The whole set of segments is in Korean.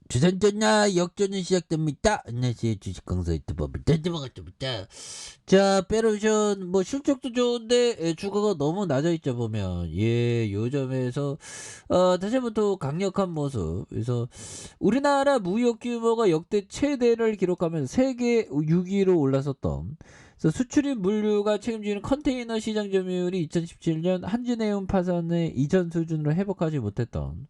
주산전야 역전이 시작됩니다. 안녕하세요. 주식강사 유튜버입니다. 반갑습니다. 자, 페로션 뭐 실적도 좋은데 주가가 너무 낮아 있죠 보면. 예, 요점에서 다시 한번 또 강력한 모습. 그래서 우리나라 무역 규모가 역대 최대를 기록하면서 세계 6위로 올라섰던. 그래서 수출입 물류가 책임지는 컨테이너 시장 점유율이 2017년 한진해운 파산의 이전 수준으로 회복하지 못했던.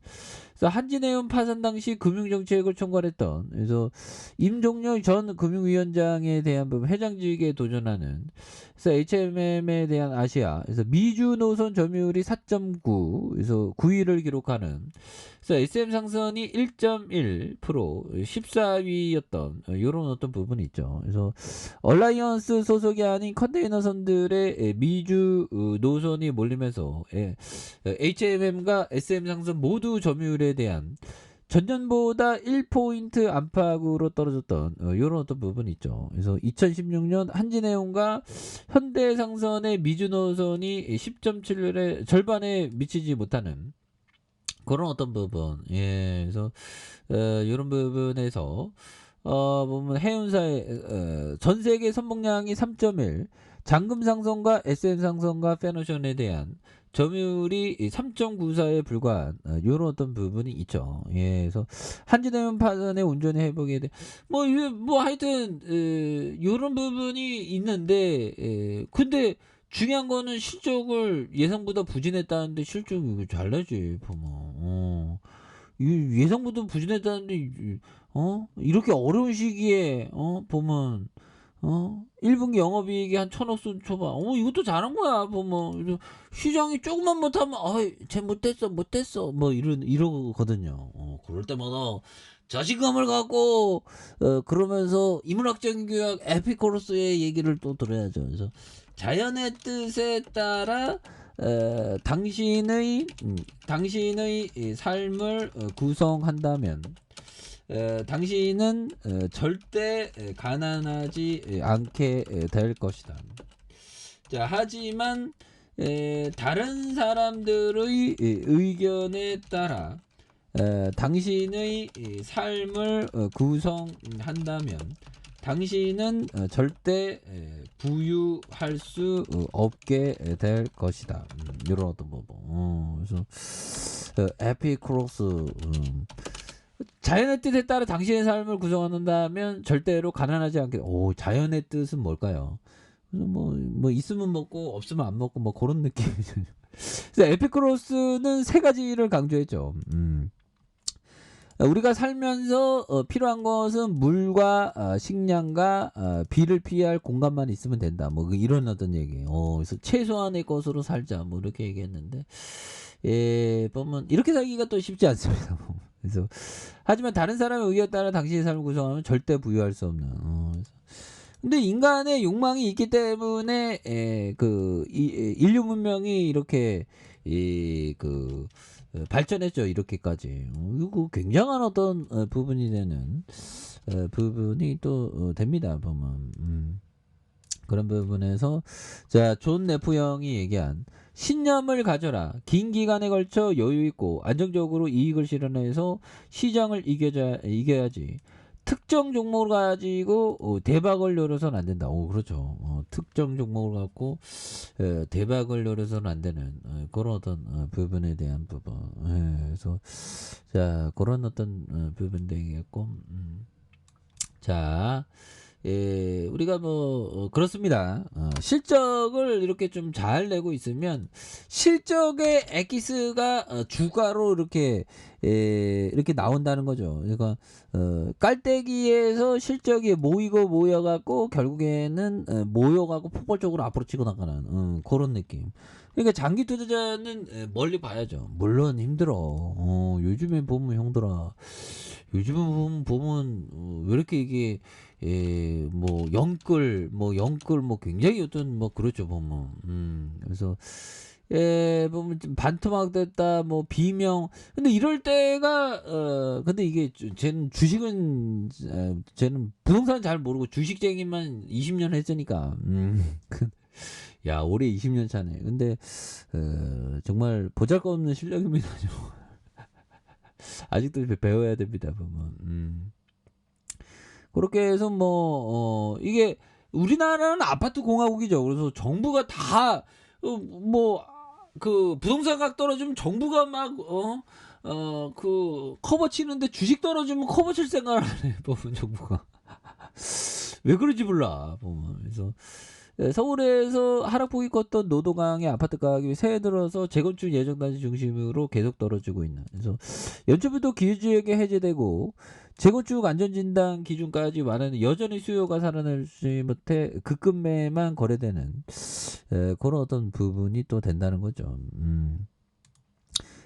그래서 한진해운 파산 당시 금융정책을 총괄했던, 그래서 임종렬 전 금융위원장에 대한 부분 회장직에 도전하는, 그래서 HMM에 대한 아시아, 그래서 미주 노선 점유율이 4.9, 그래서 9위를 기록하는, 그래서 SM 상선이 1.1%, 14위였던 이런 어떤 부분이 있죠. 그래서 얼라이언스 소속이 아닌 컨테이너선들의 미주 노선이 몰리면서 HMM과 SM 상선 모두 점유율에 대한 전년보다 1포인트 안팎으로 떨어졌던 이런 어떤 부분이 있죠. 그래서 2016년 한진해운과 현대상선의 미주 노선이 10.7의 절반에 미치지 못하는 그런 어떤 부분. 예, 그래서 이런 부분에서 보면 해운사의 전 세계 선봉량이 3.1, 장금상선과 SM상선과 페노션에 대한 점유율이 3.94에 불과한 이런 어떤 부분이 있죠. 예, 그래서 한진해운 파산의 운전의 회복에 대해 뭐 하여튼 이런 부분이 있는데 근데 중요한 거는 실적을 예상보다 부진했다는데 실적이 이거 잘 나지 보면. 예상보다 부진했다는데 이렇게 어려운 시기에 보면 1분기 영업이익이 한 1,000억 선 초반. 이것도 잘한 거야 보면. 그래서 시장이 조금만 못하면 쟤 못했어 뭐 이러거든요. 그럴 때마다 자신감을 갖고 그러면서 인문학적인 교약 에피코로스의 얘기를 또 들어야죠. 그래서 자연의 뜻에 따라 당신의 이 삶을 구성한다면 당신은 절대 가난하지 않게 될 것이다. 자, 하지만 다른 사람들의 의견에 따라 당신의 삶을 구성한다면 당신은 절대 부유할 수 없게 될 것이다. 이런 어떤 부분. 그래서 에피크로스 자연의 뜻에 따라 당신의 삶을 구성한다면 절대로 가난하지 않게. 자연의 뜻은 뭘까요? 뭐 있으면 먹고 없으면 안 먹고 뭐 그런 느낌이죠. 그래서 에피크로스는 세 가지를 강조했죠. 우리가 살면서 필요한 것은 물과 식량과 비를 피할 공간만 있으면 된다. 뭐 이런 어떤 얘기예요. 그래서 최소한의 것으로 살자. 뭐 이렇게 얘기했는데 보면 이렇게 살기가 또 쉽지 않습니다. 그래서 하지만 다른 사람의 의견에 따라 당신의 삶을 구성하면 절대 부유할 수 없는. 근데 인간의 욕망이 있기 때문에 인류 문명이 이렇게 발전했죠. 이렇게까지. 이거 굉장한 어떤 부분이 되는 부분이 또 됩니다. 보면 그런 부분에서 자, 존 네프 형이 얘기한 신념을 가져라. 긴 기간에 걸쳐 여유 있고 안정적으로 이익을 실현해서 시장을 이겨야지. 특정 종목을 가지고 대박을 노려서는 안 된다. 그렇죠. 특정 종목을 갖고 대박을 노려서는 안 되는 그런 어떤 부분에 대한 부분. 그래서 자, 그런 어떤 부분 되겠고. 자, 우리가 그렇습니다. 실적을 이렇게 좀 잘 내고 있으면 실적의 엑기스가 주가로 이렇게 나온다는 거죠. 그러니까 깔때기에서 실적이 모여갖고 결국에는 모여갖고 폭발적으로 앞으로 치고 나가는 그런 느낌. 그러니까 장기 투자자는 멀리 봐야죠. 물론 힘들어. 요즘에 보면 형들아, 요즘에 보면 왜 이렇게 이게 영끌 굉장히 어떤 그렇죠 보면. 그래서 보면 좀 반토막 됐다 비명. 근데 이럴 때가 근데 이게 쟤는 주식은 쟤는 부동산 잘 모르고 주식쟁이만 20년 했으니까. 야, 올해 20년 차네. 근데 정말 보잘것없는 실력입니다. 아직도 배워야 됩니다 보면. 그렇게 해서 뭐 이게 우리나라는 아파트 공화국이죠. 그래서 정부가 다 뭐 그 부동산 가격 떨어지면 정부가 막 그 커버 치는데 주식 떨어지면 커버 칠 생각을 안 해 보면 정부가. 왜 그런지 몰라 보면. 그래서 서울에서 하락폭이 컸던 노도강의 아파트 가격이 새해 들어서 재건축 예정단지 중심으로 계속 떨어지고 있는. 그래서 연초부터 기준지역이 해제되고 재건축 안전진단 기준까지 완화는 여전히 수요가 살아나지 못해 급급매만 거래되는 그런 어떤 부분이 또 된다는 거죠.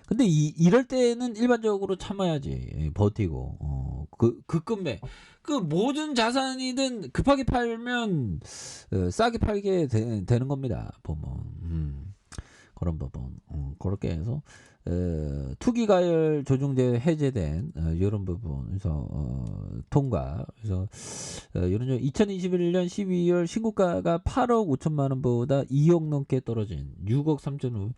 근데 이럴 때는 일반적으로 참아야지. 버티고 급급매 그 모든 자산이든 급하게 팔면 싸게 팔게 되는 겁니다 보면. 그런 부분. 그렇게 해서 투기 가열 조정제 해제된 이런 부분에서 통과. 그래서 이런 2021년 12월 신고가가 8억 5천만 원보다 2억 넘게 떨어진 6억 3천원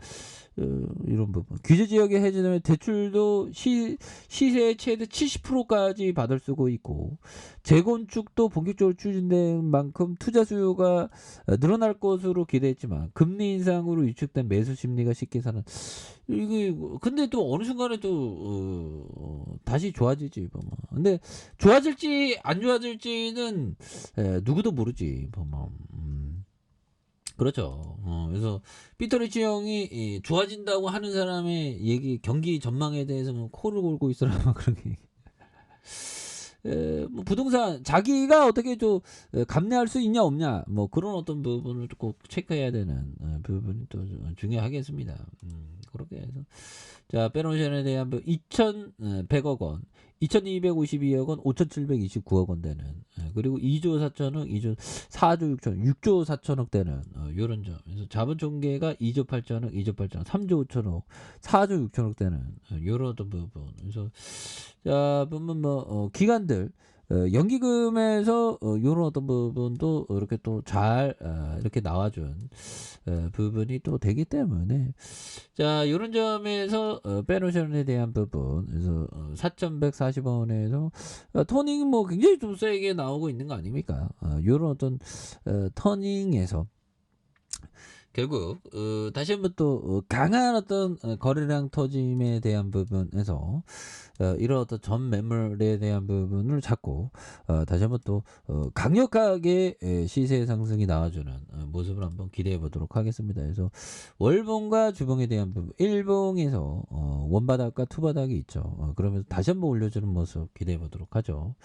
이런 부분. 규제 지역에 해제되면 대출도 시세의 최대 70%까지 받을 수가 있고 재건축도 본격적으로 추진된 만큼 투자 수요가 늘어날 것으로 기대했지만 금리 인상으로 위축된 매수 심리가 쉽게 사는. 이게 근데 또 어느 순간에 또 다시 좋아지지 보면. 근데 좋아질지 안 좋아질지는 누구도 모르지 보면. 그렇죠. 그래서 피터 리치 형이 좋아진다고 하는 사람의 얘기 경기 전망에 대해서는 코를 골고 있으라 막 그런 게. 뭐 부동산 자기가 어떻게 좀 감내할 수 있냐 없냐 뭐 그런 어떤 부분을 꼭 체크해야 되는 부분이 또 중요하겠습니다. 그렇게 해서 자 페노션에 대한 2,100억 원, 2,252억 원, 5,729억 원 되는 그리고 2조 4천억, 2조 4조 6천억, 6조 4천억 되는 요런 점. 그래서 자본 총계가 2조 8천억, 2조 8천억, 3조 5천억, 4조 6천억 되는 요런 어떤 부분. 그래서 자 보면 뭐 기관들 연기금에서 요런 어떤 부분도 이렇게 또 잘 이렇게 나와준 부분이 또 되기 때문에 자 요런 점에서 페노션에 대한 부분. 그래서 4,140원에서 터닝 뭐 굉장히 좀 세게 나오고 있는 거 아닙니까? 요런 어떤 터닝에서 결국 다시 한번 또 강한 어떤 거래량 터짐에 대한 부분에서 이런 어떤 전 매물에 대한 부분을 잡고 다시 한번 또 강력하게 시세 상승이 나와주는 모습을 한번 기대해 보도록 하겠습니다. 그래서 월봉과 주봉에 대한 부분, 일봉에서 원바닥과 투바닥이 있죠. 그러면서 다시 한번 올려주는 모습 기대해 보도록 하죠.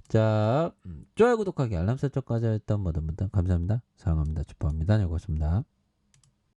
자, 좋아요, 구독하기, 알람 설정까지 했던 모든 분들 감사합니다. 사랑합니다. 축복합니다. 네, 고맙습니다.